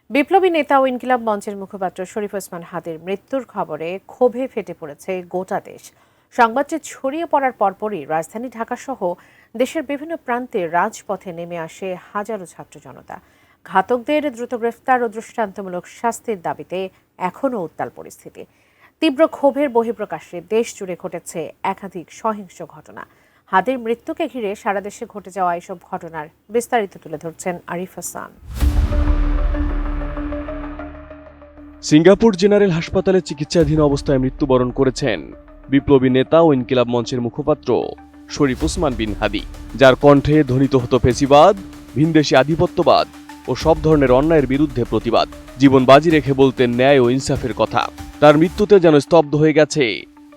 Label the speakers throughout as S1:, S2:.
S1: বিপ্লবী নেতা ও ইনকিলাব মঞ্চের মুখপাত্র শরীফ ওসমান হাদির মৃত্যুর খবরে ক্ষোভে ফেটে পড়েছে গোটা দেশ। সংবাদটি ছড়িয়ে পড়ার পরপরই রাজধানী ঢাকাসহ দেশের বিভিন্ন প্রান্তে রাজপথে নেমে আসে হাজারো ছাত্র জনতা। ঘাতকদের দ্রুত গ্রেফতার ও দৃষ্টান্তমূলক শাস্তির দাবিতে এখনও উত্তাল পরিস্থিতি। তীব্র ক্ষোভের বহিঃপ্রকাশে দেশ জুড়ে ঘটেছে একাধিক সহিংস ঘটনা। হাদির মৃত্যুকে ঘিরে সারা দেশে ঘটে যাওয়া এসব ঘটনার বিস্তারিত তুলে ধরছেন আরিফ হাসান।
S2: সিঙ্গাপুর জেনারেল হাসপাতালে চিকিৎসাধীন অবস্থায় মৃত্যুবরণ করেছেন বিপ্লবী নেতা ও ইনকিলাব মঞ্চের মুখপাত্র শরীফ ওসমান বিন হাদি, যার কণ্ঠে ধ্বনিত হতো ফেসিবাদ, ভিনদেশি আধিপত্যবাদ ও সব ধরনের অন্যায়ের বিরুদ্ধে প্রতিবাদ। জীবন বাজি রেখে বলতেন ন্যায় ও ইনসাফের কথা। তার মৃত্যুতে যেন স্তব্ধ হয়ে গেছে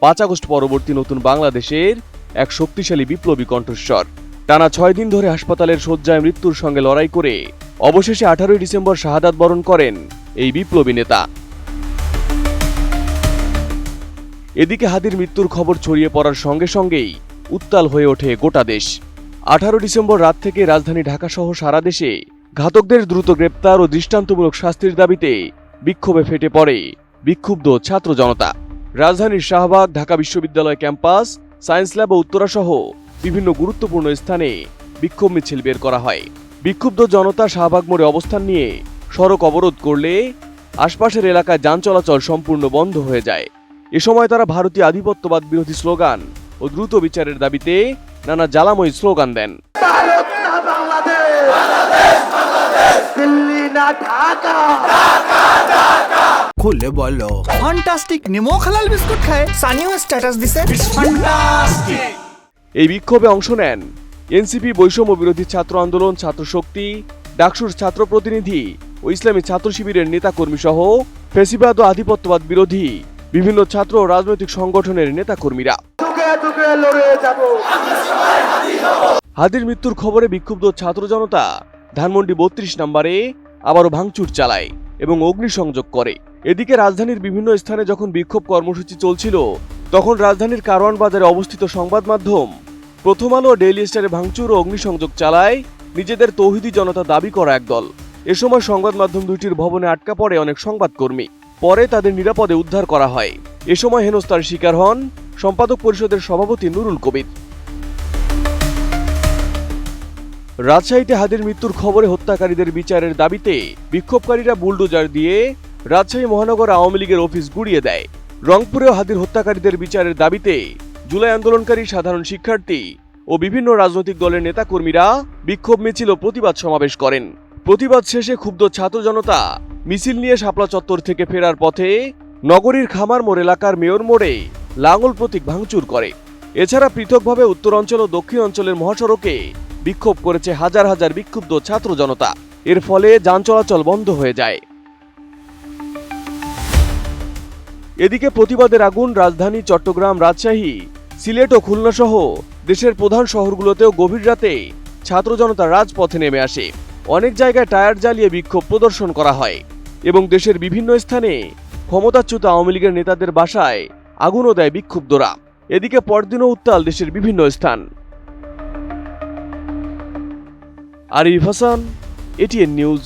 S2: 5 আগস্ট পরবর্তী নতুন বাংলাদেশের এক শক্তিশালী বিপ্লবী কণ্ঠস্বর। টানা 6 দিন ধরে হাসপাতালের শয্যায় মৃত্যুর সঙ্গে লড়াই করে অবশেষে 18 ডিসেম্বর শাহাদাত বরণ করেন এই বিপ্লবী নেতা। এদিকে হাদির মৃত্যুর খবর ছড়িয়ে পড়ার সঙ্গে সঙ্গেই উত্তাল হয়ে ওঠে গোটা দেশ। 18 ডিসেম্বর রাত থেকে রাজধানী ঢাকাসহ সারা দেশে ঘাতকদের দ্রুত গ্রেপ্তার ও দৃষ্টান্তমূলক শাস্তির দাবিতে বিক্ষোভে ফেটে পড়ে বিক্ষুব্ধ ছাত্র জনতা। রাজধানীর শাহবাগ, ঢাকা বিশ্ববিদ্যালয় ক্যাম্পাস, সায়েন্স ল্যাব ও উত্তরাসহ বিভিন্ন গুরুত্বপূর্ণ স্থানে বিক্ষোভ মিছিল বের করা হয়। বিক্ষুব্ধ জনতা শাহবাগ মোড়ে অবস্থান নিয়ে সড়ক অবরোধ করলে আশপাশের এলাকায় যান চলাচল সম্পূর্ণ বন্ধ হয়ে যায়। এ সময় তারা ভারতীয় আধিপত্যবাদ বিরোধী স্লোগান ও দ্রুত বিচারের দাবিতে নানা জ্বালাময়ী স্লোগান দেন।
S3: খুলে বলো ফ্যান্টাস্টিক নিমো হালাল বিস্কুট খায় সানিও স্ট্যাটাস দিছে ফ্যান্টাস্টিক।
S2: এই বিক্ষোভে অংশ নেন এনসিপি, বৈষম্য বিরোধী ছাত্র আন্দোলন, ছাত্র শক্তি, ডাকসুর ছাত্র প্রতিনিধি ও ইসলামী ছাত্র শিবিরের নেতাকর্মী সহ ফেসিবাদ ও আধিপত্যবাদ বিরোধী বিভিন্ন ছাত্র ও রাজনৈতিক সংগঠনের নেতাকর্মীরা। হাদির মৃত্যুর খবরে বিক্ষুব্ধ ছাত্র জনতা ধানমন্ডি 32 নম্বরে আবারও ভাঙচুর চালায় এবং অগ্নিসংযোগ করে। এদিকে রাজধানীর বিভিন্ন স্থানে যখন বিক্ষোভ কর্মসূচি চলছিল, তখন রাজধানীর কারওয়ান বাজারে অবস্থিত সংবাদ মাধ্যম প্রথম আলো ও ডেইলি স্টারে ভাঙচুর ও অগ্নিসংযোগ চালায় নিজেদের তৌহিদি জনতা দাবি করা একদল। এ সময় সংবাদ মাধ্যম দুইটির ভবনে আটকা পড়ে অনেক সংবাদকর্মী। পরে তাদের নিরাপদে উদ্ধার করা হয়। এ সময় হেনস্থার শিকার হন সম্পাদক পরিষদের সভাপতি নুরুল কবির। রাজশাহীতে হাদির মৃত্যুর খবরে হত্যাকারীদের বিচারের দাবিতে বিক্ষোভকারীরা বুলডোজার দিয়ে রাজশাহী মহানগর আওয়ামী লীগের অফিস গুড়িয়ে দেয়। রংপুরেও হাদির হত্যাকারীদের বিচারের দাবিতে জুলাই আন্দোলনকারী সাধারণ শিক্ষার্থী ও বিভিন্ন রাজনৈতিক দলের নেতাকর্মীরা বিক্ষোভ মিছিল ও প্রতিবাদ সমাবেশ করেন। প্রতিবাদ শেষে ক্ষুব্ধ ছাত্র জনতা মিছিল নিয়ে শাপলা চত্বর থেকে ফেরার পথে নগরীর খামার মোড় এলাকার মেয়র মোড়ে লাঙ্গল প্রতীক ভাঙচুর করে। এছাড়া পৃথকভাবে উত্তর অঞ্চল ও দক্ষিণ অঞ্চলের মহাসড়কে বিক্ষোভ করেছে হাজার হাজার বিক্ষুব্ধ ছাত্র জনতা। এর ফলে যান চলাচল বন্ধ হয়ে যায়। এদিকে প্রতিবাদের আগুন রাজধানী চট্টগ্রাম, রাজশাহী, সিলেট ও খুলনা সহ দেশের প্রধান শহরগুলোতেও গভীর রাতে ছাত্র জনতা রাজপথে নেমে আসে। অনেক জায়গায় টায়ার জ্বালিয়ে বিক্ষোভ প্রদর্শন করা হয় এবং দেশের বিভিন্ন স্থানে ক্ষমতাচ্যুত আওয়ামী লীগের নেতাদের বাসায় আগুনও দেয় বিক্ষুব্ধরা। এদিকে পরদিনও উত্তাল দেশের বিভিন্ন স্থান। Arif Hasan, ATN news.